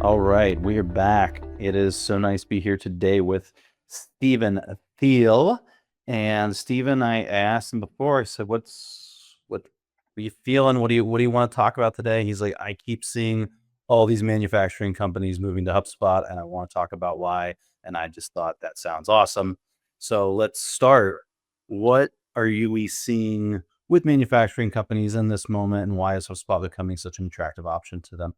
All right, we are back. It is so nice to be here today with Steven Thiele. And Steven, I asked him before, I said, what are you feeling? What do you want to talk about today? He's like, I keep seeing all these manufacturing companies moving to HubSpot and I want to talk about why. And I just thought that sounds awesome. So let's start. What are we seeing with manufacturing companies in this moment, and why is HubSpot becoming such an attractive option to them?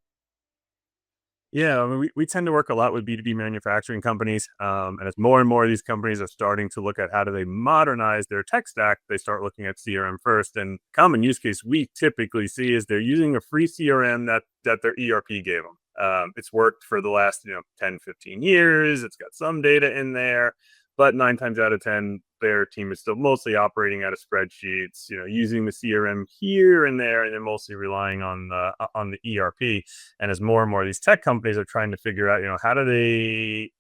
Yeah, I mean, we tend to work a lot with B2B manufacturing companies. And as more and more of these companies are starting to look at how do they modernize their tech stack, they start looking at CRM first. And common use case we typically see is they're using a free CRM that their ERP gave them. It's worked for the last 10, 15 years. It's got some data in there, but 9 times out of 10, their team is still mostly operating out of spreadsheets, using the CRM here and there, and they're mostly relying on the ERP. And as more and more of these tech companies are trying to figure out, how do they,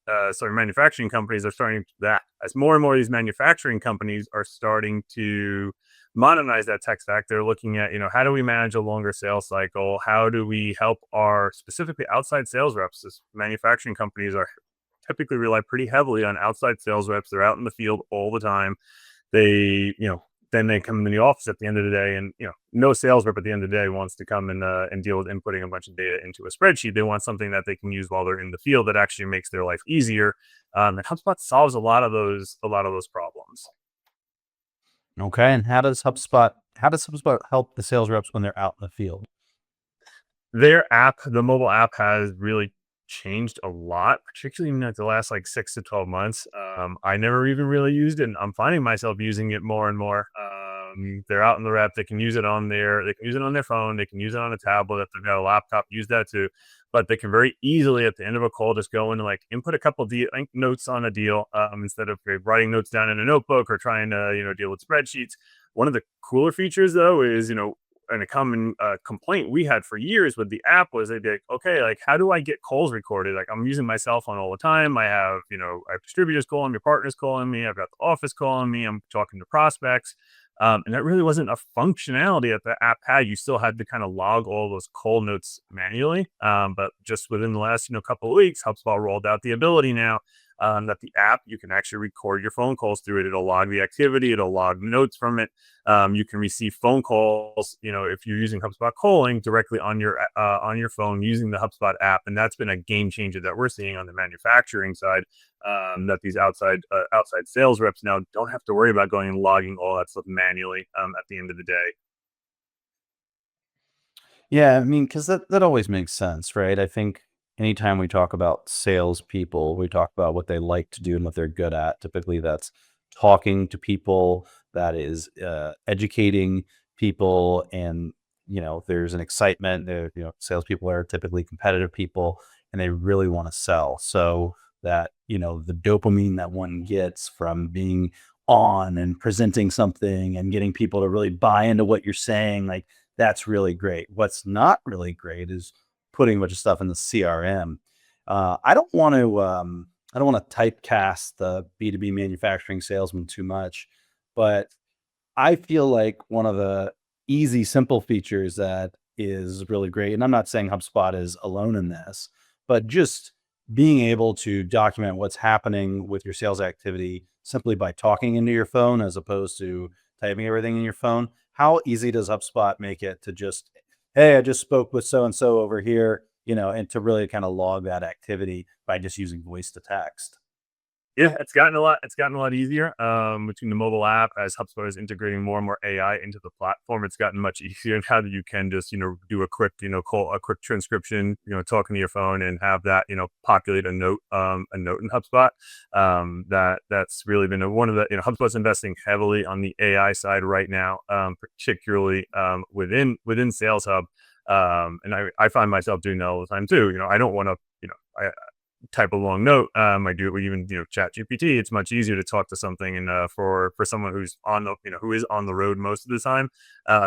manufacturing companies are starting that. As more and more of these manufacturing companies are starting to modernize that tech stack, they're looking at, how do we manage a longer sales cycle? How do we help our specifically outside sales reps? As manufacturing companies are typically rely pretty heavily on outside sales reps. They're out in the field all the time. They, then they come in the office at the end of the day, and no sales rep at the end of the day wants to come and deal with inputting a bunch of data into a spreadsheet. They want something that they can use while they're in the field that actually makes their life easier. And HubSpot solves a lot of those problems. Okay, and how does HubSpot help the sales reps when they're out in the field? Their app, the mobile app, has really changed a lot, particularly in like the last like 6 to 12 months. I never even really used it, and I'm finding myself using it more and more. They're out in the rep; they can use it on they can use it on their phone, they can use it on a tablet. If they've got a laptop, use that too. But they can very easily at the end of a call just go in and like input a couple notes on a deal, instead of writing notes down in a notebook or trying to deal with spreadsheets. One of the cooler features though is and a common complaint we had for years with the app was they'd be like, okay, like how do I get calls recorded? Like I'm using my cell phone all the time. I have distributors calling me, partners calling me, I've got the office calling me, I'm talking to prospects. And that really wasn't a functionality that the app had. You still had to kind of log all those call notes manually. But just within the last couple of weeks, HubSpot rolled out the ability now that the app you can actually record your phone calls through it. It'll log the activity. It'll log notes from it. You can receive phone calls, if you're using HubSpot calling directly on your phone using the HubSpot app, and that's been a game changer that we're seeing on the manufacturing side. That these outside sales reps now don't have to worry about going and logging all that stuff manually at the end of the day. Yeah, I mean, because that always makes sense, right? I think anytime we talk about salespeople, we talk about what they like to do and what they're good at. Typically, that's talking to people, that is educating people, and there's an excitement. Salespeople are typically competitive people, and they really want to sell. So that the dopamine that one gets from being on and presenting something and getting people to really buy into what you're saying, like that's really great. What's not really great is putting a bunch of stuff in the CRM. I don't want to typecast the B2B manufacturing salesman too much, but I feel like one of the easy, simple features that is really great, and I'm not saying HubSpot is alone in this, but just being able to document what's happening with your sales activity simply by talking into your phone as opposed to typing everything in your phone. How easy does HubSpot make it to just, hey, I just spoke with so and so over here, and to really kind of log that activity by just using voice to text? Yeah, it's gotten a lot easier, between the mobile app as HubSpot is integrating more and more AI into the platform. It's gotten much easier now that you can just, do a quick, call a quick transcription, talking to your phone and have that, populate a note in HubSpot. That's really been one of the, HubSpot's investing heavily on the AI side right now, particularly within Sales Hub. And I find myself doing that all the time too. I don't want to, type a long note. I do it with even Chat GPT. It's much easier to talk to something, and for someone who's on the who is on the road most of the time,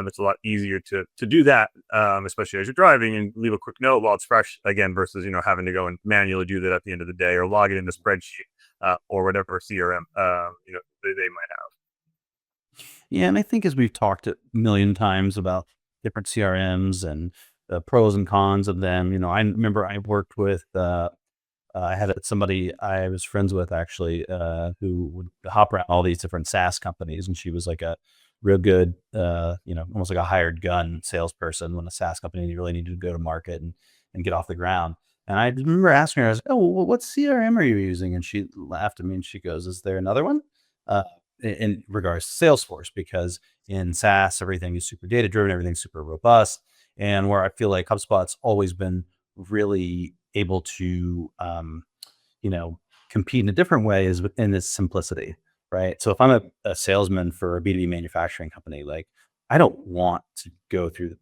it's a lot easier to do that, especially as you're driving and leave a quick note while it's fresh again versus having to go and manually do that at the end of the day or log it in the spreadsheet or whatever CRM they might have. Yeah, and I think as we've talked a million times about different CRMs and the pros and cons of them. I remember I worked with I had somebody I was friends with actually, who would hop around all these different SaaS companies, and she was like a real good, almost like a hired gun salesperson when a SaaS company really needed to go to market and get off the ground. And I remember asking her, I was like, "Oh, well, what CRM are you using?" And she laughed at me and she goes, "Is there another one?" In regards to Salesforce, because in SaaS, everything is super data driven, everything's super robust. And where I feel like HubSpot's always been really able to, you know, compete in a different way is within its simplicity, right? So if I'm a salesman for a B2B manufacturing company, like I don't want to go through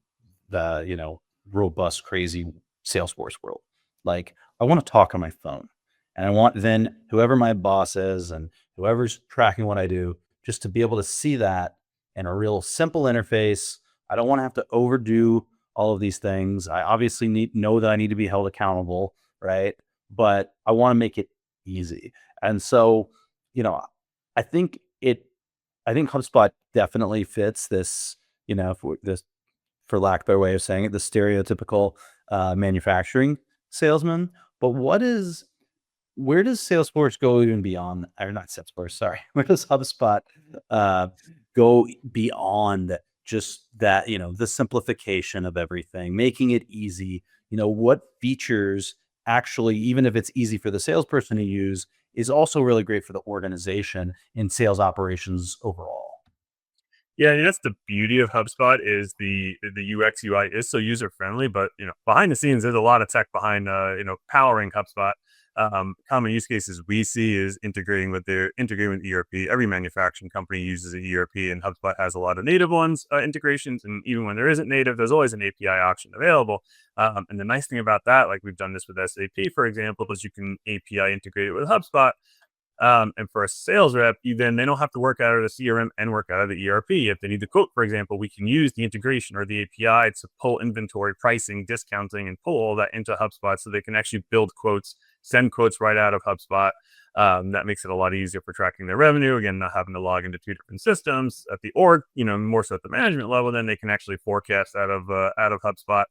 the, robust, crazy Salesforce world. Like I want to talk on my phone, and I want then whoever my boss is and whoever's tracking what I do, just to be able to see that in a real simple interface. I don't want to have to overdo all of these things. I obviously know that I need to be held accountable, right? But I want to make it easy. And so, you know, I think it I think HubSpot definitely fits this, this, for lack of a better way of saying it, the stereotypical manufacturing salesman. But where does Salesforce go even beyond, or not Salesforce, sorry, where does HubSpot uh, go beyond just that, the simplification of everything, making it easy? What features actually, even if it's easy for the salesperson to use, is also really great for the organization in sales operations overall? Yeah, and that's the beauty of HubSpot is the UX UI is so user friendly, but behind the scenes there's a lot of tech behind powering HubSpot. Common use cases we see is integrating with ERP. Every manufacturing company uses an ERP, and HubSpot has a lot of native ones integrations. And even when there isn't native, there's always an API option available. And the nice thing about that, like we've done this with SAP, for example, is you can API integrate it with HubSpot. And for a sales rep, they don't have to work out of the CRM and work out of the ERP. If they need the quote, for example, we can use the integration or the API to pull inventory, pricing, discounting, and pull all that into HubSpot so they can actually build quotes, send quotes right out of HubSpot. That makes it a lot easier for tracking their revenue. Again, not having to log into two different systems at the org, more so at the management level. Then they can actually forecast out of HubSpot.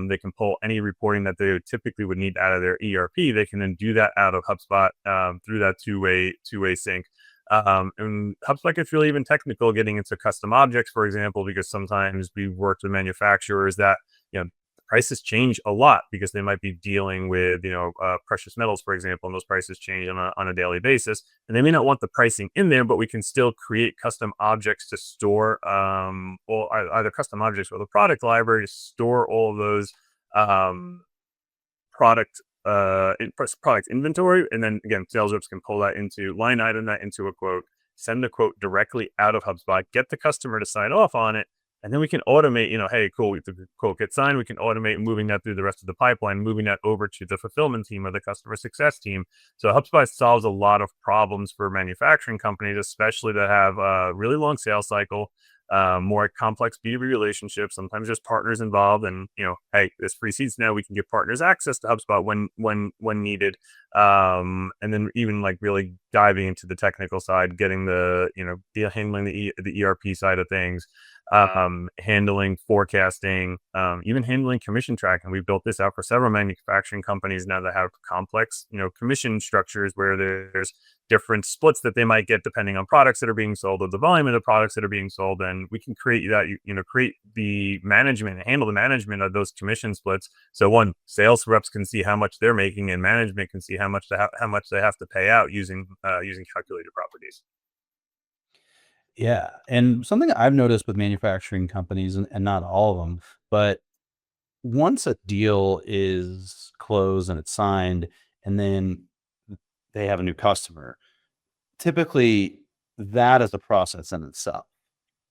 They can pull any reporting that they typically would need out of their ERP. They can then do that out of HubSpot through that two-way sync. And HubSpot gets really even technical getting into custom objects, for example, because sometimes we've worked with manufacturers that prices change a lot because they might be dealing with precious metals, for example, and those prices change on a daily basis, and they may not want the pricing in there, but we can still create custom objects to store or either custom objects or the product library to store all of those um, product product inventory. And then again, sales reps can pull that into line item that into a quote, send the quote directly out of HubSpot, get the customer to sign off on it, and then we can automate, hey, cool, if the quote gets signed, we can automate moving that through the rest of the pipeline, moving that over to the fulfillment team or the customer success team. So HubSpot solves a lot of problems for manufacturing companies, especially that have a really long sales cycle, more complex B2B relationships. Sometimes there's partners involved, and hey, there's free seats now. We can give partners access to HubSpot when needed. And then even like really diving into the technical side, getting handling the ERP side of things, handling forecasting, even handling commission tracking. We've built this out for several manufacturing companies now that have complex, commission structures where there's different splits that they might get depending on products that are being sold or the volume of the products that are being sold. And we can create that, create the management and handle the management of those commission splits. So one, sales reps can see how much they're making, and management can see how much they have to pay out using calculated properties. Yeah. And something I've noticed with manufacturing companies, and not all of them, but once a deal is closed and it's signed, and then they have a new customer, typically that is a process in itself.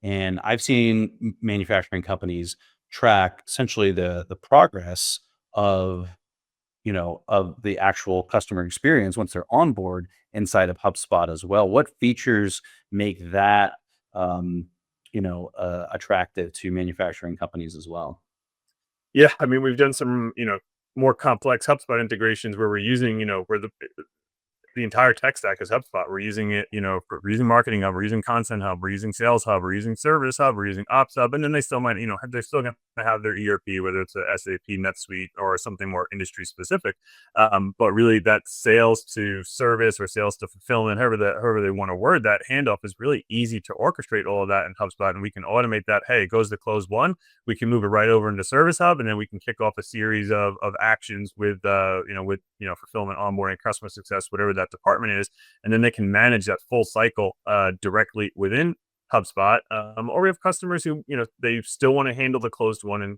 And I've seen manufacturing companies track essentially the progress of of the actual customer experience once they're on board inside of HubSpot as well. What features make that attractive to manufacturing companies as well? Yeah, I mean, we've done some, more complex HubSpot integrations where we're using, where the the entire tech stack is HubSpot. We're using it, we're using Marketing Hub, we're using Content Hub, we're using Sales Hub, we're using Service Hub, we're using Ops Hub, and then they still might, they're still going to have their ERP, whether it's a SAP, NetSuite, or something more industry specific. But really, that sales to service or sales to fulfillment, however they want to word that handoff, is really easy to orchestrate all of that in HubSpot, and we can automate that. Hey, it goes to close one, we can move it right over into Service Hub, and then we can kick off a series of actions with fulfillment, onboarding, customer success, whatever that department is, and then they can manage that full cycle directly within HubSpot. Or we have customers who they still want to handle the closed one in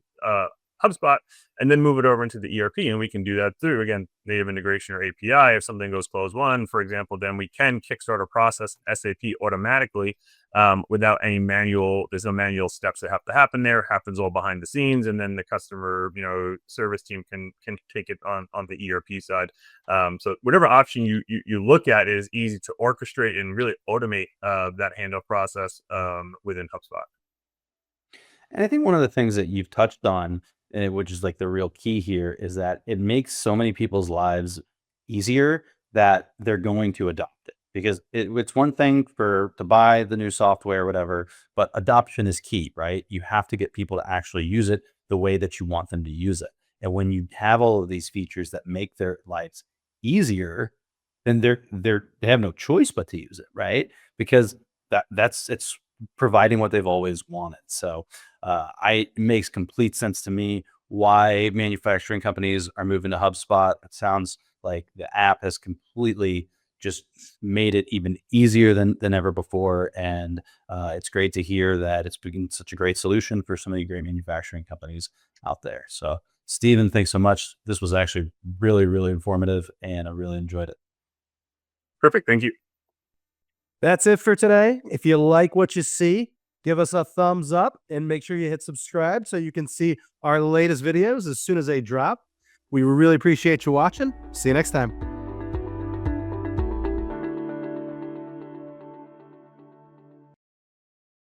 HubSpot and then move it over into the ERP, and we can do that through, again, native integration or API. If something goes closed one, for example, then we can kickstart a process SAP automatically without any there's no manual steps that have to happen there. It happens all behind the scenes, and then the customer service team can take it on the ERP side. So whatever option you look at is easy to orchestrate and really automate that handoff process within HubSpot. And I think one of the things that you've touched on, which is like the real key here, is that it makes so many people's lives easier that they're going to adopt it. Because it's one thing to buy the new software, whatever, but adoption is key, right? You have to get people to actually use it the way that you want them to use it. And when you have all of these features that make their lives easier, then they have no choice but to use it, right? Because it's providing what they've always wanted. So it makes complete sense to me why manufacturing companies are moving to HubSpot. It sounds like the app has completely just made it even easier than ever before. And it's great to hear that it's been such a great solution for so many great manufacturing companies out there. So Steven, thanks so much. This was actually really, really informative, and I really enjoyed it. Perfect. Thank you. That's it for today. If you like what you see, give us a thumbs up and make sure you hit subscribe so you can see our latest videos as soon as they drop. We really appreciate you watching. See you next time.